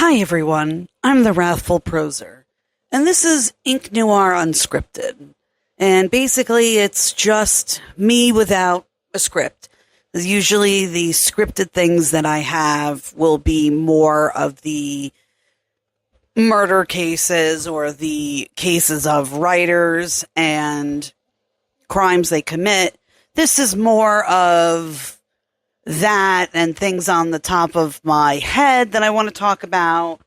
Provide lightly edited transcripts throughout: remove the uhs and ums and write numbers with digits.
Hi everyone, I'm the Wrathful Proser, and this is Noire Unscripted. And basically it's just me without a script. Usually the scripted things that I have will be more of the murder cases or the cases of writers and crimes they commit. This is more of that and things on the top of my head that I want to talk about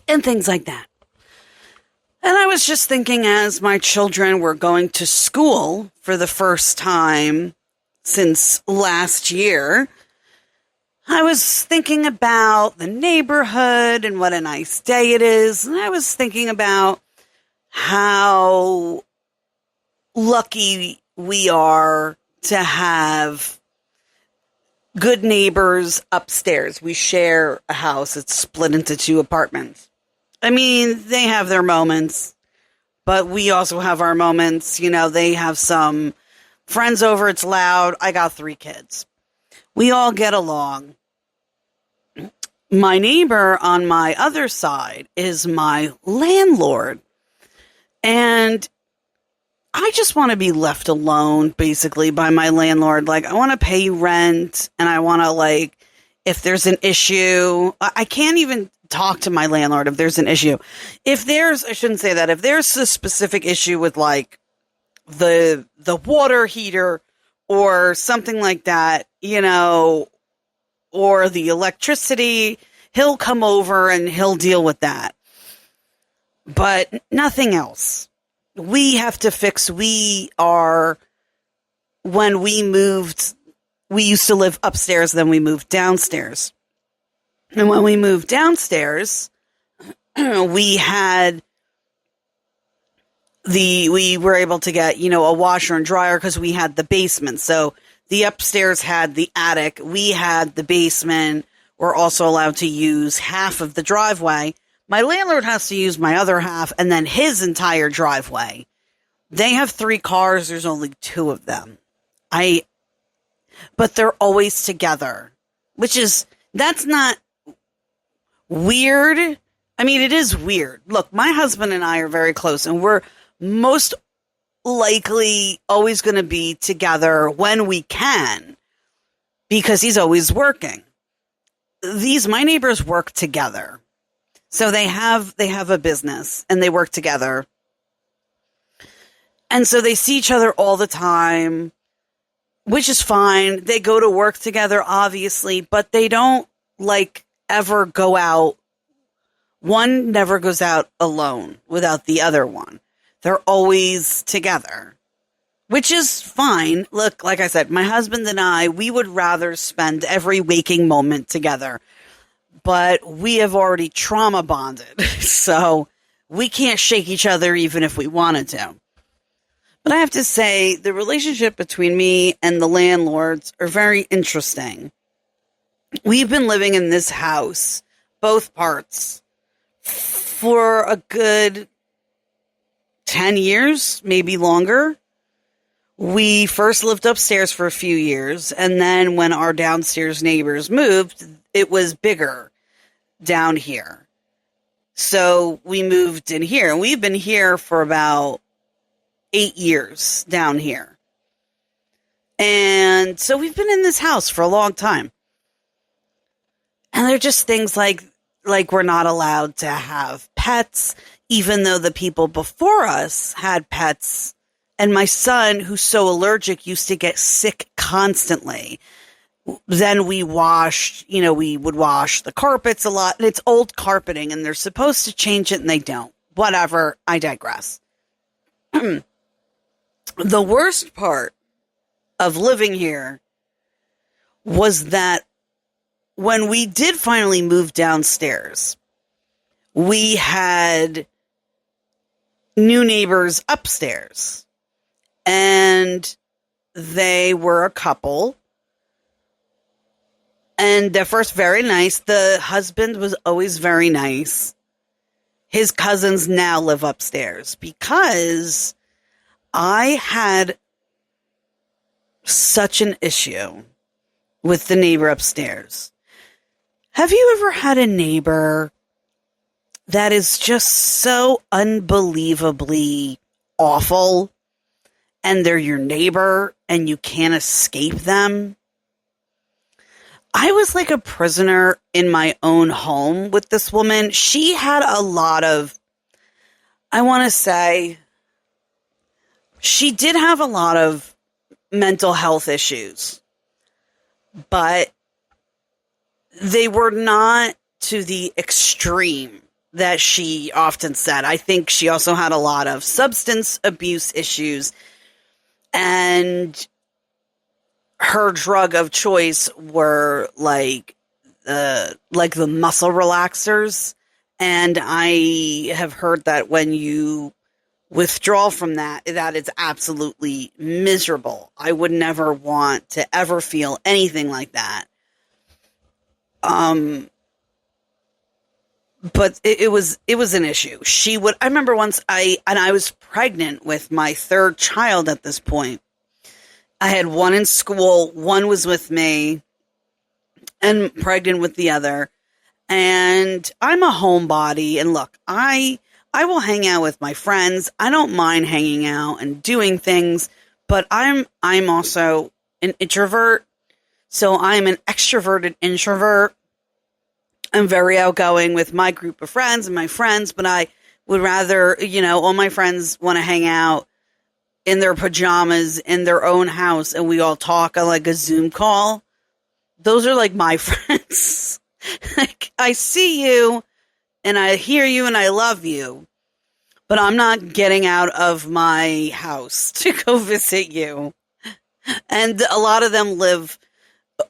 and things like that. And I was just thinking, as my children were going to school for the first time since last year, I was thinking about the neighborhood and what a nice day it is. And I was thinking about how lucky we are to have good neighbors upstairs. We share a house. It's split into 2 apartments. I mean, they have their moments, but we also have our moments. You know, they have some friends over. It's loud. I got 3 kids. We all get along. My neighbor on my other side is my landlord. And I just want to be left alone, basically, by my landlord. Like, I want to pay you rent, and I want to, like, if there's an issue, I can't even talk to my landlord if there's an issue. I shouldn't say that. If there's a specific issue with, like, the water heater or something like that, you know, or the electricity, he'll come over and he'll deal with that. But nothing else. We have to fix, when we moved, we used to live upstairs, then we moved downstairs. And when we moved downstairs, we were able to get, you know, a washer and dryer because we had the basement. So the upstairs had the attic. We had the basement. We're also allowed to use half of the driveway. My landlord has to use my other half and then his entire driveway. They have 3 cars. There's only 2 of them. But they're always together, that's not weird. I mean, it is weird. Look, my husband and I are very close, and we're most likely always going to be together when we can because he's always working. My neighbors work together. So they have a business and they work together. And so they see each other all the time, which is fine. They go to work together, obviously, but they don't ever go out. One never goes out alone without the other one. They're always together, which is fine. Look, like I said, my husband and I, we would rather spend every waking moment together. But we have already trauma bonded, so we can't shake each other even if we wanted to. But I have to say, the relationship between me and the landlords are very interesting. We've been living in this house, both parts, for a good 10 years, maybe longer. We first lived upstairs for a few years, and then when our downstairs neighbors moved, it was bigger down here. So we moved in here, and we've been here for about 8 years down here. And so we've been in this house for a long time. And they're just things like we're not allowed to have pets, even though the people before us had pets. And my son, who's so allergic, used to get sick constantly. Then we would wash the carpets a lot. And it's old carpeting, and they're supposed to change it, and they don't. Whatever, I digress. The worst part of living here was that when we did finally move downstairs, we had new neighbors upstairs. And they were a couple. And they're first very nice. The husband was always very nice. His cousins now live upstairs because I had such an issue with the neighbor upstairs. Have you ever had a neighbor that is just so unbelievably awful, and they're your neighbor and you can't escape them? I was like a prisoner in my own home with this woman. She had a lot of, I want to say, she did have a lot of mental health issues, but they were not to the extreme that she often said. I think she also had a lot of substance abuse issues, and her drug of choice were like the muscle relaxers. And I have heard that when you withdraw from that, that it's absolutely miserable. I would never want to ever feel anything like that. But it was an issue. I remember once I was pregnant with my third child at this point. I had one in school, one was with me, and pregnant with the other. And I'm a homebody, and look, I will hang out with my friends. I don't mind hanging out and doing things, but I'm also an introvert. So I'm an extroverted introvert. I'm very outgoing with my group of friends and my friends, but I would rather, all my friends want to hang out in their pajamas in their own house, and we all talk on like a Zoom call. Those are like my friends. Like, I see you and I hear you and I love you, but I'm not getting out of my house to go visit you. And a lot of them live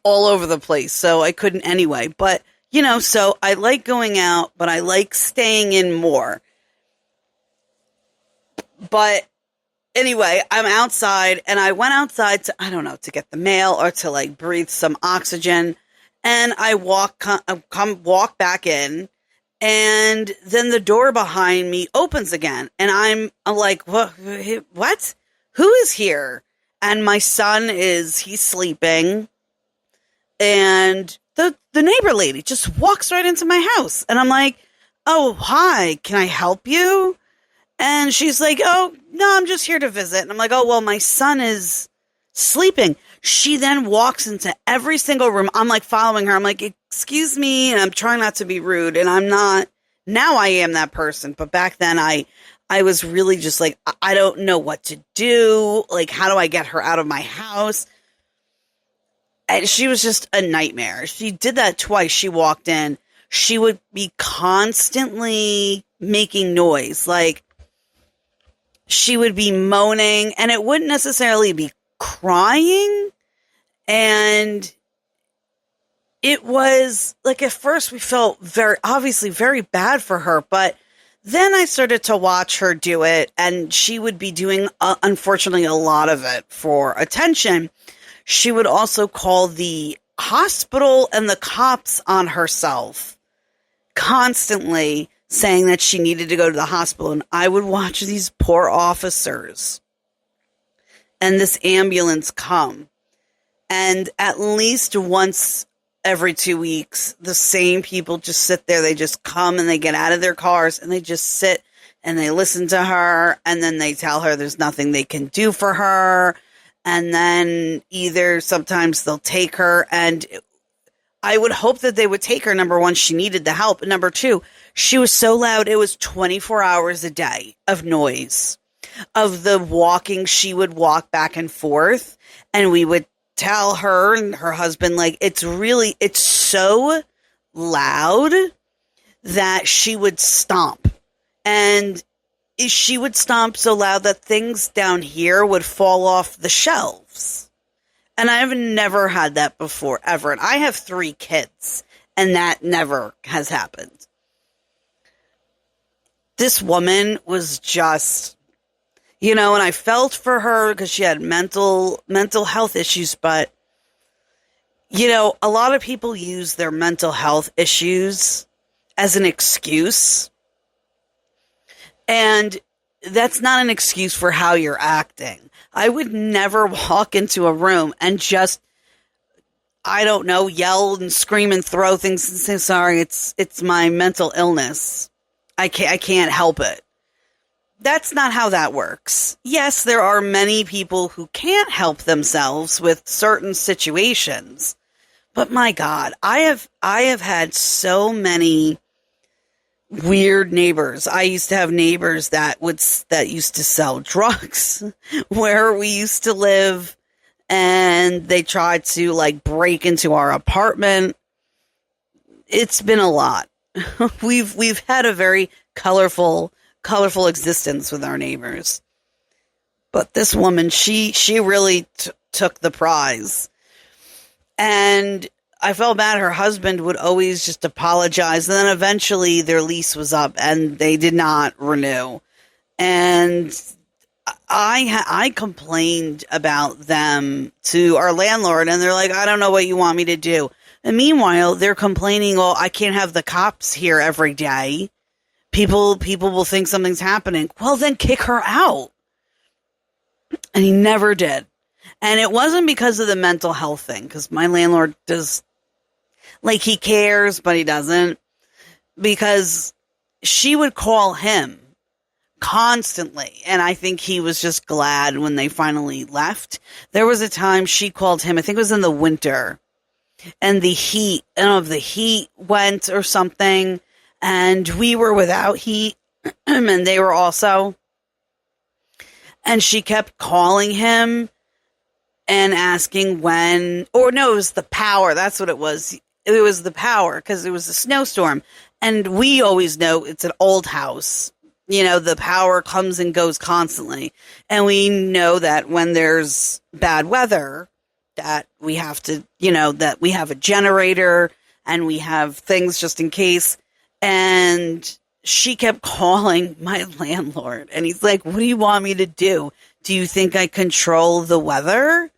all over the place, so I couldn't anyway. But, so I like going out, but I like staying in more. But anyway, I'm outside, and I went outside to get the mail or to like breathe some oxygen. And I walk back in, and then the door behind me opens again. And I'm like, what? Who is here? And my son he's sleeping. And the neighbor lady just walks right into my house. And I'm like, oh, hi, can I help you? And she's like, oh, no, I'm just here to visit. And I'm like, oh, well, my son is sleeping. She then walks into every single room. I'm like following her. I'm like, excuse me. And I'm trying not to be rude. And I'm not. Now I am that person. But back then I was really just like, I don't know what to do. Like, how do I get her out of my house? And she was just a nightmare. She did that twice. She walked in. She would be constantly making noise. Like, she would be moaning, and it wouldn't necessarily be crying. And it was like, at first we felt obviously very bad for her, but then I started to watch her do it, and she would be doing, unfortunately, a lot of it for attention. She would also call the hospital and the cops on herself, constantly saying that she needed to go to the hospital. And I would watch these poor officers and this ambulance come. And at least once every 2 weeks, the same people just sit there. They just come and they get out of their cars and they just sit and they listen to her. And then they tell her there's nothing they can do for her. And then either sometimes they'll take her, and I would hope that they would take her. Number one, she needed the help. And number two, she was so loud. It was 24 hours a day of noise, of the walking. She would walk back and forth, and we would tell her and her husband, like, it's so loud that she would stomp. And she would stomp so loud that things down here would fall off the shelves. And I've never had that before, ever. And I have 3 kids, and that never has happened. This woman was just, and I felt for her because she had mental health issues. But, a lot of people use their mental health issues as an excuse. And that's not an excuse for how you're acting. I would never walk into a room and I don't know, yell and scream and throw things and say, sorry, it's my mental illness. I can't help it. That's not how that works. Yes, there are many people who can't help themselves with certain situations. But my God, I have had so many weird neighbors. I used to have neighbors that used to sell drugs where we used to live, and they tried to like break into our apartment. It's been a lot. We've had a very colorful existence with our neighbors. But this woman, she really took the prize. And I felt bad. Her husband would always just apologize. And then eventually their lease was up and they did not renew. And I complained about them to our landlord, and they're like, I don't know what you want me to do. And meanwhile, they're complaining, well, I can't have the cops here every day. People will think something's happening. Well, then kick her out. And he never did. And it wasn't because of the mental health thing, because my landlord does, like, he cares, but he doesn't. Because she would call him constantly, and I think he was just glad when they finally left. There was a time she called him, I think it was in the winter, and the heat went or something, and we were without heat, and they were also, and she kept calling him and asking when, or no, it was the power. That's what it was. It was the power, because it was a snowstorm, and we always know it's an old house. You know, the power comes and goes constantly. And we know that when there's bad weather, that we have to, that we have a generator and we have things just in case. And she kept calling my landlord, and he's like, what do you want me to do? Do you think I control the weather?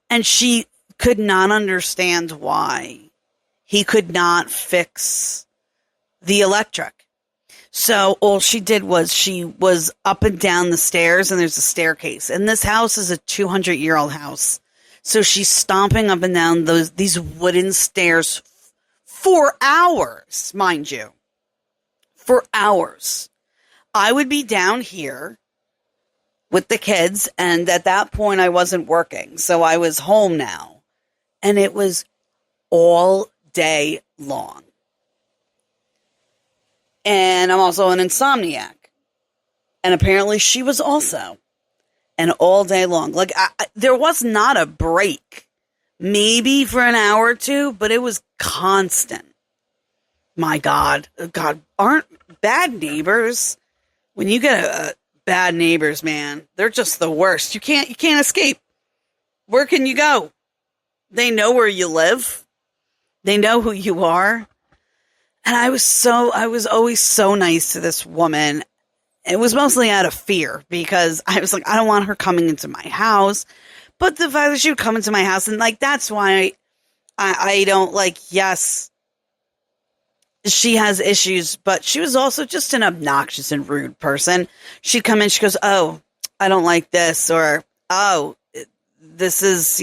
And she could not understand why he could not fix the electric. So all she did was she was up and down the stairs, and there's a staircase. And this house is a 200-year-old house. So she's stomping up and down these wooden stairs for hours, mind you. For hours. I would be down here with the kids, and at that point I wasn't working. So I was home now. And it was all day long. And I'm also an insomniac. And apparently she was also. And all day long. Like, there was not a break. Maybe for an hour or two, but it was constant. My God. God, aren't bad neighbors. When you get bad neighbors, man, they're just the worst. You can't escape. Where can you go? They know where you live. They know who you are. And I was always so nice to this woman. It was mostly out of fear, because I was like, I don't want her coming into my house. But the fact that she would come into my house, and like, that's why I don't like, yes, she has issues, but she was also just an obnoxious and rude person. She'd come in, she goes, oh, I don't like this, or, oh, this is,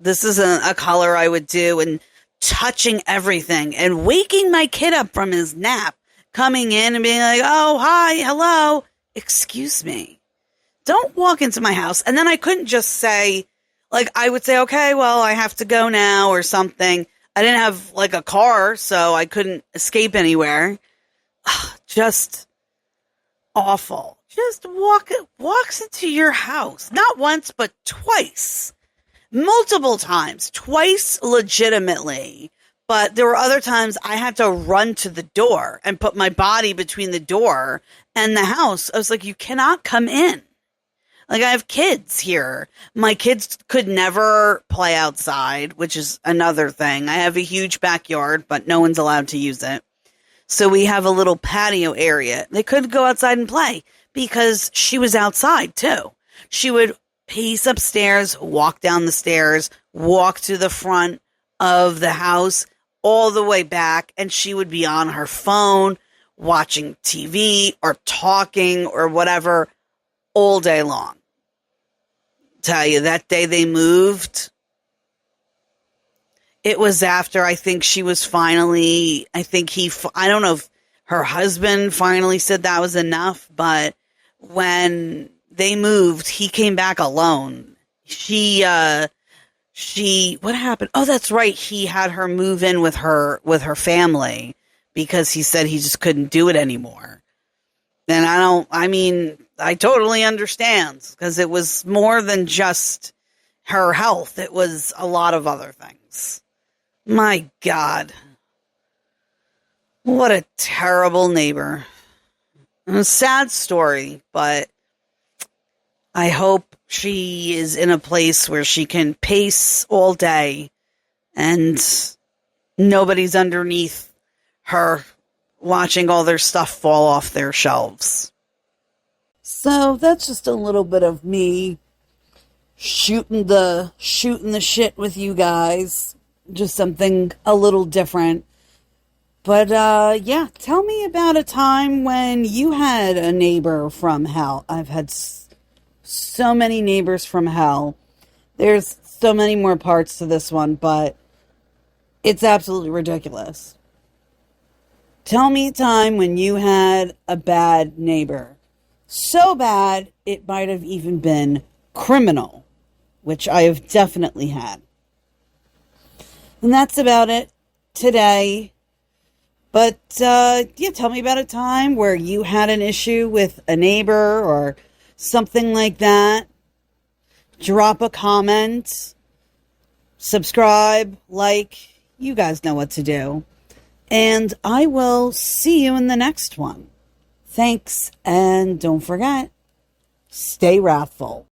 this isn't a color I would do, and touching everything and waking my kid up from his nap, coming in and being like, oh, hi, hello, excuse me. Don't walk into my house. And then I couldn't just say, like, I would say, okay, well, I have to go now or something. I didn't have like a car, so I couldn't escape anywhere. Just awful. Just walks into your house. Not once, but twice. Multiple times. Twice legitimately. But there were other times I had to run to the door and put my body between the door and the house. I was like, you cannot come in. Like, I have kids here. My kids could never play outside, which is another thing. I have a huge backyard, but no one's allowed to use it. So we have a little patio area. They couldn't go outside and play because she was outside too. She would pace upstairs, walk down the stairs, walk to the front of the house, all the way back, and she would be on her phone, watching TV or talking or whatever all day long. Tell you, that day they moved, It was after I think she was finally, I don't know if her husband finally said that was enough, but when they moved, he came back alone. What happened? Oh, that's right. He had her move in with her family because he said he just couldn't do it anymore. And I totally understand because it was more than just her health. It was a lot of other things. My God. What a terrible neighbor. A sad story, but I hope she is in a place where she can pace all day and nobody's underneath her watching all their stuff fall off their shelves. So that's just a little bit of me shooting the shit with you guys. Just something a little different. But yeah, tell me about a time when you had a neighbor from hell. I've had so many neighbors from hell. There's so many more parts to this one, but it's absolutely ridiculous. Tell me a time when you had a bad neighbor. So bad, it might have even been criminal, which I have definitely had. And that's about it today. But, yeah, tell me about a time where you had an issue with a neighbor or something like that. Drop a comment. Subscribe, like. You guys know what to do. And I will see you in the next one. Thanks, and don't forget, stay wrathful.